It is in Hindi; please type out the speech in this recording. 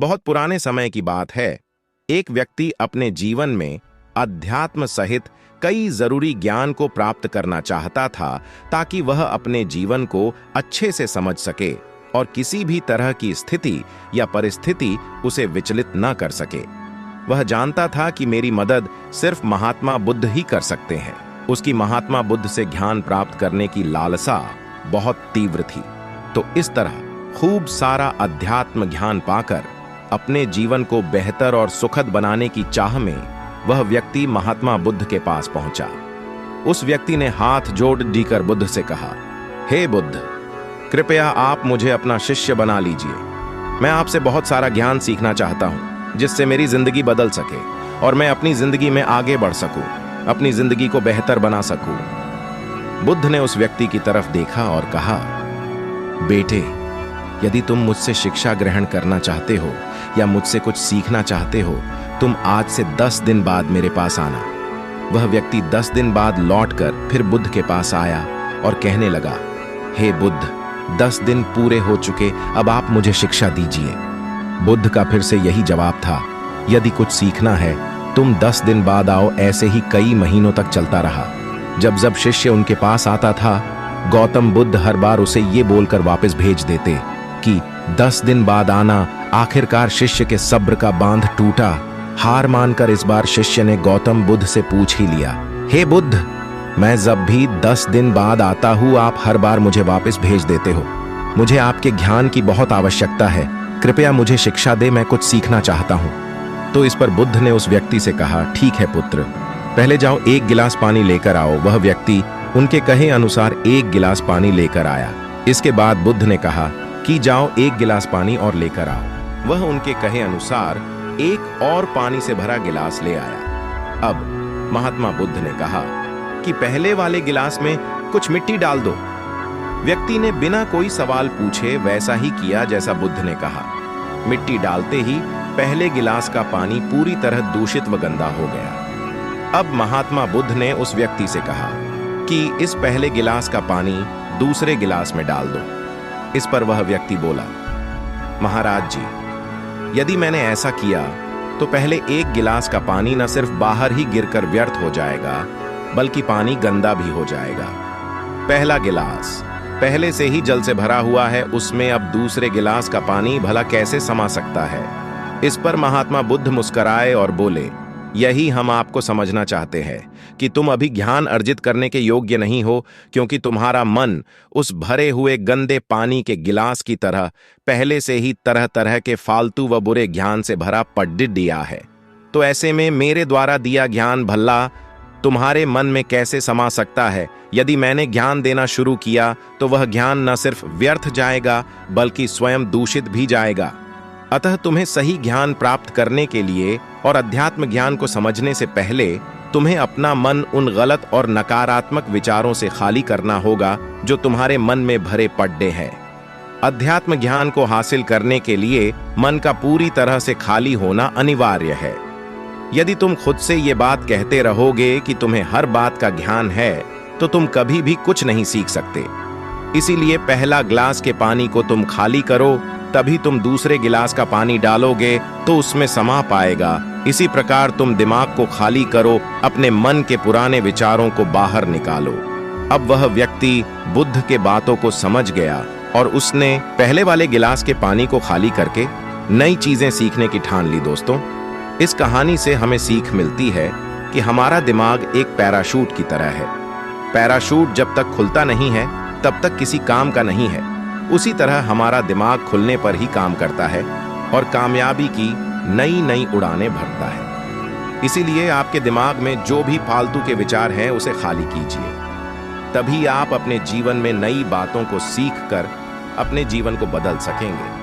बहुत पुराने समय की बात है। एक व्यक्ति अपने जीवन में अध्यात्म सहित कई जरूरी ज्ञान को प्राप्त करना चाहता था ताकि वह अपने जीवन को अच्छे से समझ सके और किसी भी तरह की स्थिति या परिस्थिति उसे विचलित न कर सके। वह जानता था कि मेरी मदद सिर्फ महात्मा बुद्ध ही कर सकते हैं। उसकी महात्मा बुद्ध से ज्ञान प्राप्त करने की लालसा बहुत तीव्र थी। तो इस तरह खूब सारा अध्यात्म ज्ञान पाकर अपने जीवन को बेहतर और सुखद बनाने की चाह में वह व्यक्ति महात्मा बुद्ध के पास पहुंचा। उस व्यक्ति ने हाथ जोड़ दीकर बुद्ध से कहा, हे बुद्ध, कृपया आप मुझे अपना शिष्य बना लीजिए। मैं आपसे बहुत सारा ज्ञान सीखना चाहता हूं जिससे मेरी जिंदगी बदल सके और मैं अपनी जिंदगी में आगे बढ़ सकूं, अपनी जिंदगी को बेहतर बना सकूं। बुद्ध ने उस व्यक्ति की तरफ देखा और कहा, बेटे, यदि तुम मुझसे शिक्षा ग्रहण करना चाहते हो या मुझसे कुछ सीखना चाहते हो, तुम आज से 10 दिन बाद मेरे पास आना। वह व्यक्ति 10 दिन बाद लौटकर फिर बुद्ध के पास आया और कहने लगा, हे बुद्ध, 10 दिन पूरे हो चुके, अब आप मुझे शिक्षा दीजिए। बुद्ध का फिर से यही जवाब था, यदि कुछ सीखना है तुम 10 दिन बाद आओ। ऐसे ही कई महीनों तक चलता रहा। जब जब शिष्य उनके पास आता था, गौतम बुद्ध हर बार उसे ये बोलकर वापस भेज देते कि 10 दिन बाद आना। आखिरकार शिष्य के सब्र का बांध टूटा। हार मानकर इस बार शिष्य ने गौतम बुद्ध से पूछ ही लिया, हे बुद्ध, मैं जब भी 10 दिन बाद आता हूं आप हर बार मुझे वापस भेज देते हो। मुझे आपके ज्ञान की बहुत आवश्यकता है, कृपया मुझे शिक्षा दे, मैं कुछ सीखना चाहता हूं। तो इस पर बुद्ध ने उस व्यक्ति से कहा, ठीक है पुत्र, पहले जाओ 1 गिलास पानी लेकर आओ। वह व्यक्ति उनके कहे अनुसार 1 गिलास पानी लेकर आया। इसके बाद बुद्ध ने कहा कि जाओ 1 गिलास पानी और लेकर आओ। वह उनके कहे अनुसार एक और पानी से भरा गिलास ले आया। अब महात्मा बुद्ध ने कहा कि पहले वाले गिलास में कुछ मिट्टी डाल दो। व्यक्ति ने बिना कोई सवाल पूछे वैसा ही किया जैसा बुद्ध ने कहा। मिट्टी डालते ही पहले गिलास का पानी पूरी तरह दूषित व गंदा हो गया। अब महात्मा बुद्ध ने उस व्यक्ति से कहा कि इस पहले गिलास का पानी दूसरे गिलास में डाल दो। इस पर वह व्यक्ति बोला, महाराज जी, यदि मैंने ऐसा किया तो पहले 1 गिलास का पानी न सिर्फ बाहर ही गिरकर व्यर्थ हो जाएगा बल्कि पानी गंदा भी हो जाएगा। पहला गिलास पहले से ही जल से भरा हुआ है, उसमें अब दूसरे गिलास का पानी भला कैसे समा सकता है। इस पर महात्मा बुद्ध मुस्कुराए और बोले, यही हम आपको समझना चाहते हैं कि तुम अभी ज्ञान अर्जित करने के योग्य नहीं हो, क्योंकि तुम्हारा मन उस भरे हुए गंदे पानी के गिलास की तरह पहले से ही तरह तरह के फालतू व बुरे ज्ञान से भरा पड्डिया है। तो ऐसे में मेरे द्वारा दिया ज्ञान भला तुम्हारे मन में कैसे समा सकता है। यदि मैंने ज्ञान देना शुरू किया तो वह ज्ञान न सिर्फ व्यर्थ जाएगा बल्कि स्वयं दूषित भी जाएगा। अतः तुम्हें सही ज्ञान प्राप्त करने के लिए और अध्यात्म ज्ञान को समझने से पहले तुम्हें अपना मन उन गलत और नकारात्मक विचारों से खाली करना होगा जो तुम्हारे मन में भरे पड़े हैं। अध्यात्म ज्ञान को हासिल करने के लिए मन का पूरी तरह से खाली होना अनिवार्य है। यदि तुम खुद से ये बात कहते रहोगे कि तुम्हें हर बात का ज्ञान है तो तुम कभी भी कुछ नहीं सीख सकते। इसीलिए पहला गिलास के पानी को तुम खाली करो, तभी तुम दूसरे गिलास का पानी डालोगे तो उसमें समा पाएगा। इसी प्रकार तुम दिमाग को खाली करो, अपने मन के पुराने विचारों को बाहर निकालो। अब वह व्यक्ति बुद्ध के बातों को समझ गया और उसने पहले वाले गिलास के पानी को खाली करके नई चीजें सीखने की ठान ली। दोस्तों, इस कहानी से हमें सीख मिलती है कि हमारा दिमाग एक पैराशूट की तरह है। पैराशूट जब तक खुलता नहीं है तब तक किसी काम का नहीं है। उसी तरह हमारा दिमाग खुलने पर ही काम करता है और कामयाबी की नई नई उड़ानें भरता है। इसीलिए आपके दिमाग में जो भी फालतू के विचार हैं उसे खाली कीजिए, तभी आप अपने जीवन में नई बातों को सीख कर अपने जीवन को बदल सकेंगे।